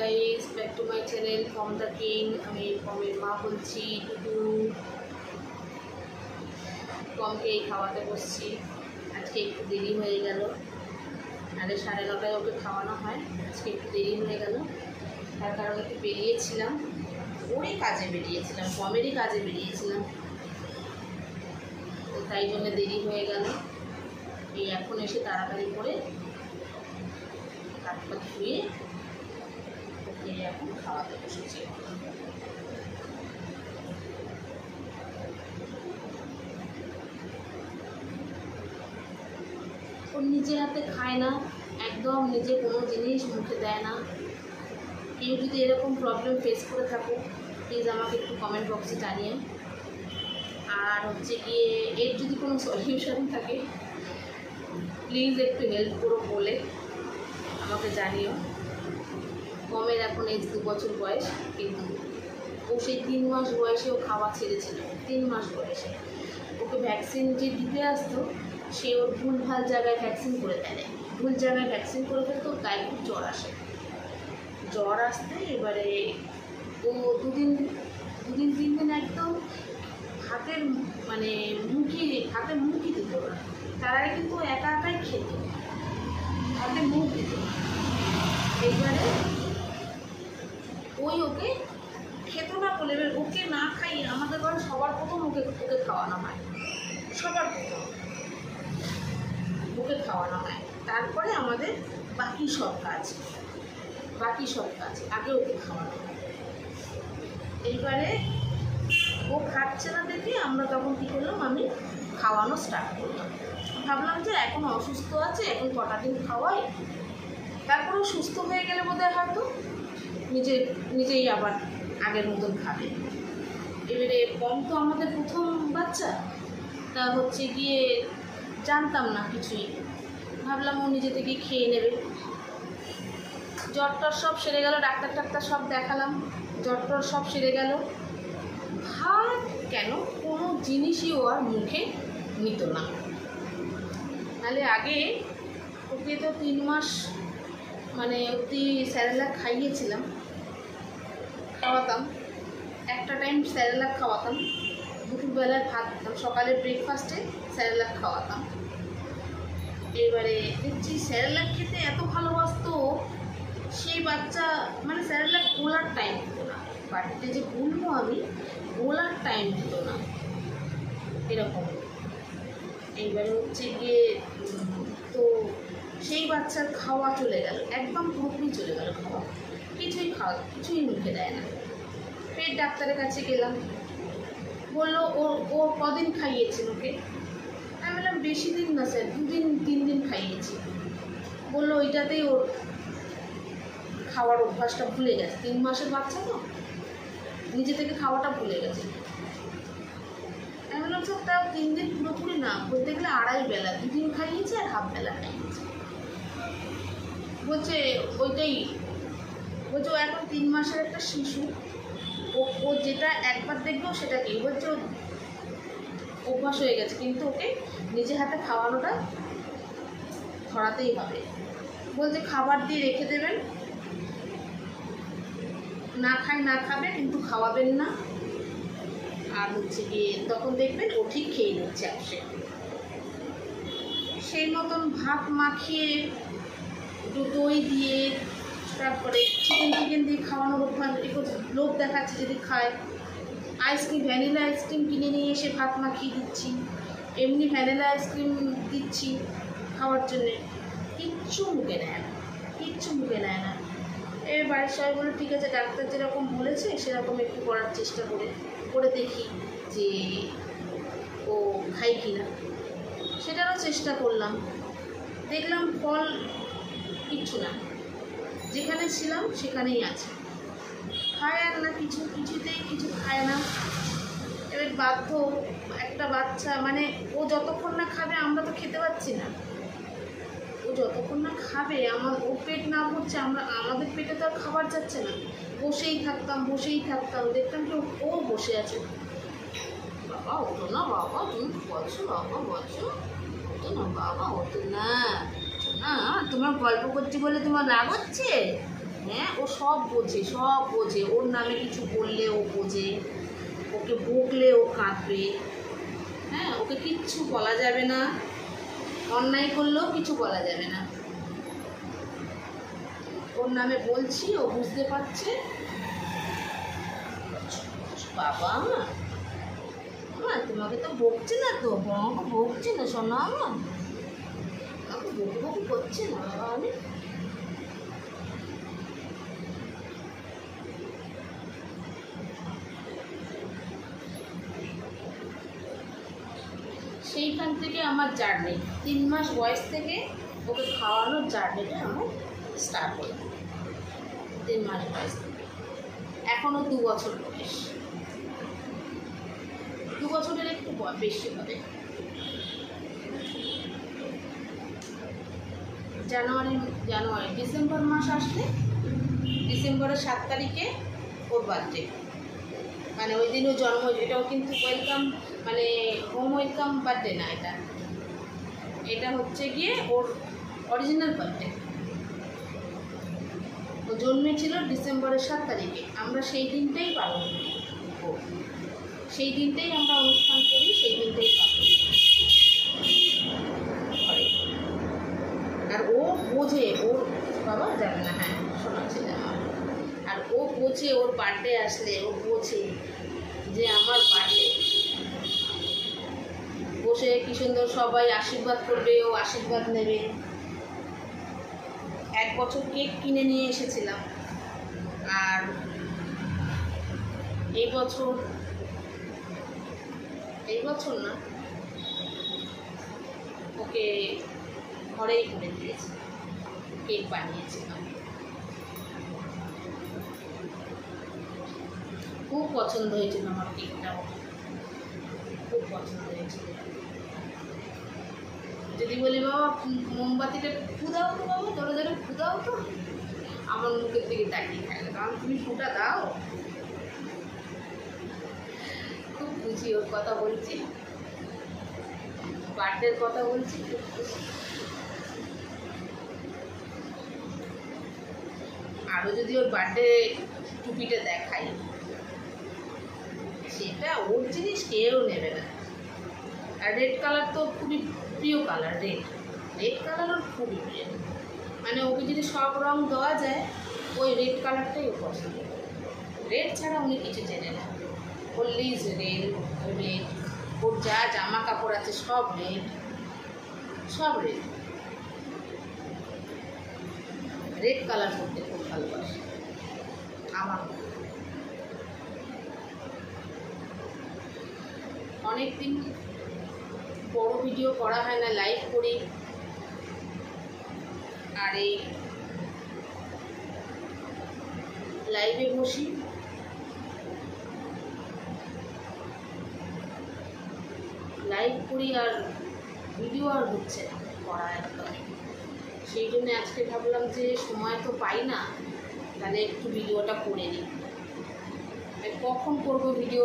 Guys, back to my channel from the king. আমি ফর্মের মা বলছি। টুটু ফর্মকে খাওয়াতে বসছি। আজকে একটু দেরি হয়ে গেল, নাহলে 9:30 ওকে খাওয়ানো হয়। আজকে একটু দেরি হয়ে গেল, তার কারণ একটু বেরিয়েছিলাম, ওরই কাজে বেরিয়েছিলাম, ফর্মেরই কাজে বেরিয়েছিলাম, তো তাই জন্য দেরি হয়ে গেল। এই এখন এসে তাড়াতাড়ি করে হাত পা ধুয়ে ওকে এখন খাওয়াতে বসেছি। ও নিজে হাতে খায় না, একদম নিজে কোনো জিনিস মুখে দেয় না। কেউ যদি এরকম প্রবলেম ফেস করে থাকো প্লিজ আমাকে একটু কমেন্ট বক্সে জানিও। আর হচ্ছে গিয়ে এর যদি কোনো সলিউশন থাকে প্লিজ একটু হেল্প করো বলে আমাকে জানিও। কমের এখন এই 2 বছর বয়স, কিন্তু ও সেই 3 মাস বয়সেও খাওয়া ছেড়েছিল। 3 মাস বয়সে ওকে ভ্যাকসিন যে দিতে আসতো সে ওর ভুলভাল জায়গায় ভ্যাকসিন করে ফেলে, ভুল জায়গায় ভ্যাকসিন করে ফেলতো, গায়ে খুব জ্বর আসে। জ্বর আসতে এবারে ও দুদিন 3 দিন একদম হাতের মুখই দিত না। তার আগে কিন্তু একা একাই খেত, হাতে মুখ দিত না। এবারে ওকে খেত না বলে এবার ওকে না খাইয়ে আমাদের ঘরে সবার প্রথম ওকে খাওয়ানো হয়, সবার প্রথম ওকে খাওয়ানো হয়, তারপরে আমাদের বাকি সব কাজ আগে ওকে খাওয়ানো হয়। এইবারে ও খাচ্ছে না দেখে আমরা তখন কী করলাম, আমি খাওয়ানো স্টার্ট করলাম। ভাবলাম যে এখন অসুস্থ আছে, এখন কটা দিন খাওয়াই, তারপরে সুস্থ হয়ে গেলে বোধহয় হয়তো নিজেই আবার আগের মতন খাবে। এবারে কম তো আমাদের প্রথম বাচ্চা, তা হচ্ছে গিয়ে জানতাম না কিছুই, ভাবলাম ও নিজে থেকেই খেয়ে নেবে। জ্বর সব সেরে গেল, ডাক্তার সব দেখালাম, জ্বর সব সেরে গেল। ভাত কেন কোনো জিনিসই ও আর মুখে নিত না। নাহলে আগে ওকে তো 3 মাস অবধি স্যারেলাক খাওয়াতাম, একটা টাইম স্যারেলাক খাওয়াতাম, দুপুরবেলায় ভাত দিতাম, সকালে ব্রেকফাস্টে স্যারেলাক খাওয়াতাম। এবারে দেখছি স্যারেলাক খেতে এত ভালোবাসতো সেই বাচ্চা, স্যারেলাক গোলার টাইম দিত না, বাড়িতে যে গুলবো আমি গোলার টাইম দিত না এরকম। এইবারে হচ্ছে গিয়ে তো সেই বাচ্চার খাওয়া চলে গেল, একদম পুরোপুরি চলে গেল খাওয়া, কিছুই মুখে দেয় না। ফের ডাক্তারের কাছে গেলাম, বললো ও কদিন খাইয়েছেন ওকে? আমি বললাম বেশি দিন না স্যার, 2 দিন 3 দিন খাইয়েছি। বললো ওইটাতেই ওর খাওয়ার অভ্যাসটা ভুলে গেছে, 3 মাসের বাচ্চা তো নিজে থেকে খাওয়াটা ভুলে গেছে। আমি বললাম স্যার তাও 3 দিন পুরোপুরি না, বলতে গেলে 2.5 বেলা, 2 দিন খাইয়েছে আর হাফ বেলা খাইয়েছে। বলছে ওইটাই, বলছে ও এখন 3 মাসের একটা শিশু, ও যেটা একবার দেখবে সেটা কি বলছে অভ্যাস হয়ে গেছে, কিন্তু ওকে নিজে হাতে খাওয়ানোটা ধরাতেই হবে। বলছে খাবার দিয়ে রেখে দেবেন, না খাবে কিন্তু খাওয়াবেন না, আর হচ্ছে গিয়ে তখন দেখবেন ও ঠিক খেয়ে নিচ্ছে আসে। সেই মতন ভাত মাখিয়ে একটু দই দিয়ে, তারপরে চিকেন দিয়ে খাওয়ানোর অভ্যাস, একটু লোভ দেখাচ্ছে যদি খায়। ভ্যানিলা আইসক্রিম কিনে নিয়ে এসে ভাত মাখিয়ে দিচ্ছি, এমনি ভ্যানিলা আইসক্রিম দিচ্ছি খাওয়ার জন্যে, কিচ্ছু মুখে নেয় না। এবার বাড়ির সবাই বলে ঠিক আছে ডাক্তার যেরকম বলেছে সেরকম একটু করার চেষ্টা করে দেখি যে ও খাই কি না। সেটারও চেষ্টা করলাম, দেখলাম ফল কিচ্ছু না, যেখানে ছিলাম সেখানেই আছে, খায় আর না, কিছুতেই কিছু খায় না। এবার বাধ্য, একটা বাচ্চা ও যতক্ষণ না খাবে আমরা তো খেতে পাচ্ছি না, ও যতক্ষণ না খাবে ও পেট না ভরছে, আমাদের পেটে তো আর খাবার যাচ্ছে না। বসেই থাকতাম, দেখতাম কি ও বসে আছে, বাবা ওঠো না, বাবা তুমি বলছো, বাবা বলছো ওঠো না, বাবা ওঠো না, তোমার গল্প করছি বলে তোমার রাগ হচ্ছে, হ্যাঁ, ও সব বোঝে, সব বোঝে। ওর নামে কিছু বললে ও বোঝে, ওকে বকলে ও কাঁদবে। হ্যাঁ, ওকে কিচ্ছু বলা যাবে না, অন্যায় করলেও কিছু বলা যাবে না। ওর নামে বলছি, ও বুঝতে পারছে। বাবা মা তোমাকে তো বকছে না, তো আমাকে বকছে না শোনা, আমাকে বকু বকু করছে না বাবা। আমি সেইখান থেকে আমার জার্নি 3 মাস বয়স থেকে ওকে খাওয়ানোর জার্নিটা আমার স্টার্ট হলো। 3 মাস বয়স থেকে এখনও 2 বছর বয়স, 2 বছরের একটু বেশি হবে। ডিসেম্বর মাস আসলে, ডিসেম্বরের 7 তারিখে ওর বার্থডে, মানে ওই দিনও জন্ম। এটাও কিন্তু ওয়েলকাম, মানে হোম ওয়েলকাম বার্থডে না, এটা হচ্ছে গিয়ে ওর অরিজিনাল বার্থডে। ও জন্মেছিল ডিসেম্বরের 7 তারিখে। আমরা সেই দিনটাই পালন করি, সেই দিনটাই আমরা অনুষ্ঠান করি, সেই দিনটাই পালন করি। আর ও বোঝে, ওর বাবা যাবে না, হ্যাঁ শোনাচ্ছে আমার। আর ও বোঝে, ওর বার্থডে আসলে ও বোঝে যে আমার বার্থডে। বসে কি সুন্দর সবাই আশীর্বাদ করবে, ও আশীর্বাদ নেবে। 1 বছর কেক কিনে নিয়ে এসেছিলাম। আর এই বছর না, ওকে ঘরেই করে দিয়েছি, কেক বানিয়েছিলাম। খুব পছন্দ হয়েছিল আমার কেকটাও, খুব পছন্দ হয়েছিল। যদি বলি বাবা মোমবাতিটা ফুদাও তো, বাবা জোরে জোরে ফুদাও তো, আমার মুখের দিকে তাকিয়ে থাকে, কারণ তুমি ফুটা দাও। খুব খুশি, ওর কথা বলছি, বার্থডের কথা বলছি, খুব খুশি। আরও যদি ওর বার্থডে টুপিটা দেখাই, সেটা ওর জিনিস কেউ নেবে না। আর রেড কালার তো খুবই প্রিয় কালার, রেড কালার ওর খুবই প্রিয়। মানে ওকে যদি সব রং দেওয়া যায়, ওই রেড কালারটাই ও পছন্দ করে। রেড ছাড়া উনি কিছু চেনে না। ওর লিজ রেড, ওর যা জামা কাপড় আছে সব রেড, সব রেড। রেড কালার করতে খুব ভালোবাসে আমার। অনেকদিন বড় ভিডিও করা হয় না, লাইভ করি। আর এই লাইভে বসি, লাইভ করি, আর ভিডিও আর হচ্ছে না করা একদম। সেই জন্য আজকে ভাবলাম যে সময় তো পাই না, তাহলে একটু ভিডিওটা করে নিই। কখন করবো ভিডিও,